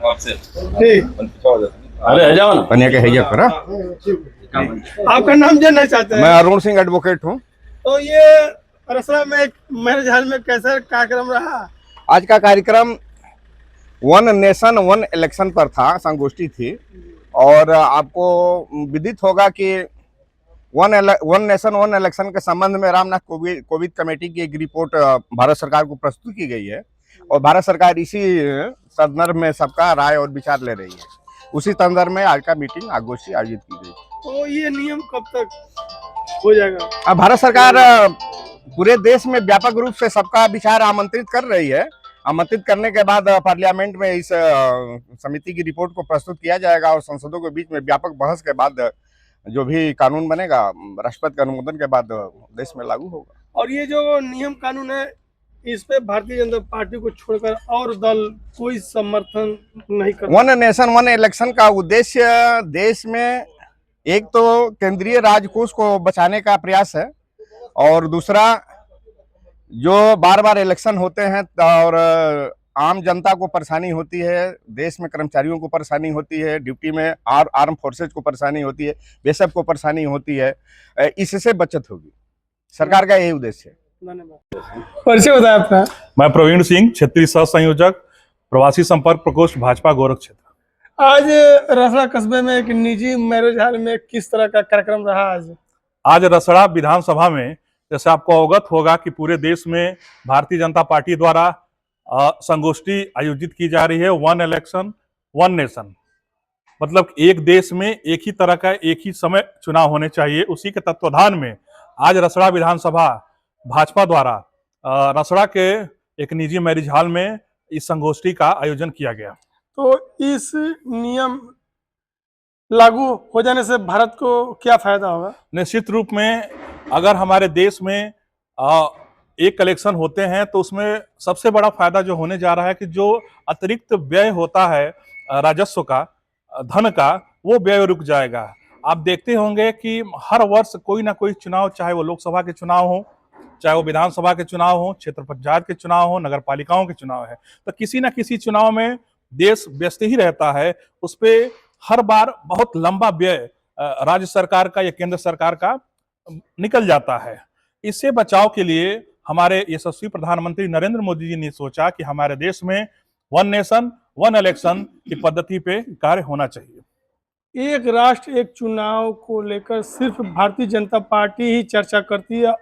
आपसे ठीक। अरे आ जाओ ना। बनिया के हैया करा। आपका नाम जानना चाहते हैं? मैं अरुण सिंह एडवोकेट हूँ। तो ये रसड़ा में मैरिज हॉल में कैसा कार्यक्रम रहा? आज का कार्यक्रम वन नेशन वन इलेक्शन पर था, संगोष्ठी थी। और आपको विदित होगा कि वन नेशन वन इलेक्शन के संबंध में रामनाथ कोविंद कमेटी की एक रिपोर्ट भारत सरकार को प्रस्तुत की गई है और भारत सरकार इसी संदर्भ में सबका राय और विचार ले रही है। उसी संदर्भ में आज का मीटिंग आगोष्ठी आयोजित की गई। तो ये नियम कब तक हो जाएगा? अब भारत सरकार पूरे देश में व्यापक रूप से सबका विचार आमंत्रित कर रही है। आमंत्रित करने के बाद पार्लियामेंट में इस समिति की रिपोर्ट को प्रस्तुत किया जाएगा और संसदों के बीच में व्यापक बहस के बाद जो भी कानून बनेगा राष्ट्रपति के अनुमोदन के बाद देश में लागू होगा। और ये जो नियम कानून है इस पे भारतीय जनता पार्टी को छोड़कर और दल कोई समर्थन नहीं करता। वन नेशन वन इलेक्शन का उद्देश्य देश में एक तो केंद्रीय राजकोष को बचाने का प्रयास है और दूसरा जो बार बार इलेक्शन होते हैं और आम जनता को परेशानी होती है, देश में कर्मचारियों को परेशानी होती है, ड्यूटी में आर्म फोर्सेज को परेशानी होती है, बेशक को परेशानी होती है, इससे बचत होगी। सरकार का यही उद्देश्य है। धन्यवाद। परिचय बताया आपका? मैं प्रवीण सिंह, क्षेत्रीय सह संयोजक, प्रवासी संपर्क प्रकोष्ठ, भाजपा गोरख क्षेत्र। आज रसड़ा कस्बे में एक निजी मैरिज हॉल में किस तरह का कार्यक्रम रहा? आज रसड़ा विधानसभा में जैसे आपको अवगत होगा कि पूरे देश में भारतीय जनता पार्टी द्वारा संगोष्ठी आयोजित की जा रही है। वन इलेक्शन वन नेशन, मतलब एक देश में एक ही तरह का एक ही समय चुनाव होने चाहिए। उसी के तत्वाधान में आज रसड़ा विधानसभा भाजपा द्वारा रसड़ा के एक निजी मैरिज हॉल में इस संगोष्ठी का आयोजन किया गया। तो इस नियम लागू हो जाने से भारत को क्या फायदा होगा? निश्चित रूप में अगर हमारे देश में एक इलेक्शन होते हैं तो उसमें सबसे बड़ा फायदा जो होने जा रहा है कि जो अतिरिक्त व्यय होता है राजस्व का, धन का, वो व्यय रुक जाएगा। आप देखते होंगे कि हर वर्ष कोई ना कोई चुनाव, चाहे वो लोकसभा के चुनाव हो, चाहे वो विधानसभा के चुनाव हो, क्षेत्र पंचायत के चुनाव हो, नगर पालिकाओं के चुनाव है, तो किसी ना किसी चुनाव में देश व्यस्त ही रहता है। उस पर हर बार बहुत लंबा व्यय राज्य सरकार का या केंद्र सरकार का निकल जाता है। इससे बचाव के लिए हमारे यशस्वी प्रधानमंत्री नरेंद्र मोदी जी ने सोचा कि हमारे देश में वन नेशन वन इलेक्शन की पद्धति पे कार्य होना चाहिए। एक राष्ट्र एक चुनाव को लेकर सिर्फ भारतीय जनता पार्टी ही चर्चा करती है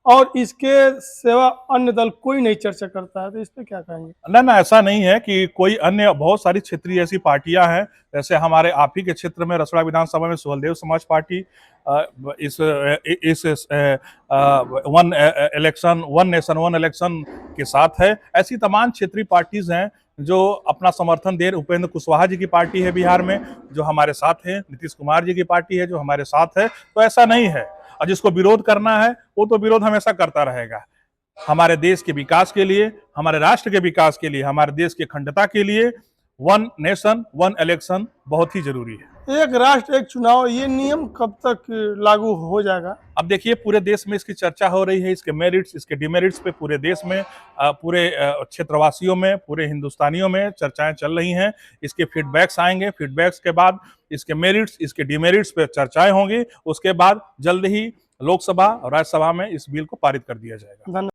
और इसके सिवा अन्य दल कोई नहीं चर्चा करता है, तो इस पे क्या कहेंगे? ना, ऐसा नहीं है कि कोई अन्य, बहुत सारी क्षेत्रीय ऐसी पार्टियां हैं। जैसे हमारे आप ही के क्षेत्र में रसड़ा विधानसभा में सुहलदेव समाज पार्टी इस one election one nation one election के साथ है। ऐसी तमाम क्षेत्रीय पार्टीज हैं जो अपना समर्थन दे। उपेंद्र कुशवाहा जी की पार्टी है बिहार में जो हमारे साथ है, नीतीश कुमार जी की पार्टी है जो हमारे साथ है। तो ऐसा नहीं है, और जिसको विरोध करना है वो तो विरोध हमेशा करता रहेगा। हमारे देश के विकास के लिए, हमारे राष्ट्र के विकास के लिए, हमारे देश की अखंडता के लिए वन नेशन वन इलेक्शन बहुत ही जरूरी है। एक राष्ट्र एक चुनाव, ये नियम कब तक लागू हो जाएगा? अब देखिए, पूरे देश में इसकी चर्चा हो रही है। इसके मेरिट्स, इसके डिमेरिट्स पे पूरे देश में, पूरे क्षेत्रवासियों में, पूरे हिंदुस्तानियों में चर्चाएं चल रही हैं। इसके फीडबैक्स आएंगे, फीडबैक्स के बाद इसके मेरिट्स, इसके डिमेरिट्स पे चर्चाएं होंगी। उसके बाद जल्द ही लोकसभा और राज्यसभा में इस बिल को पारित कर दिया जाएगा।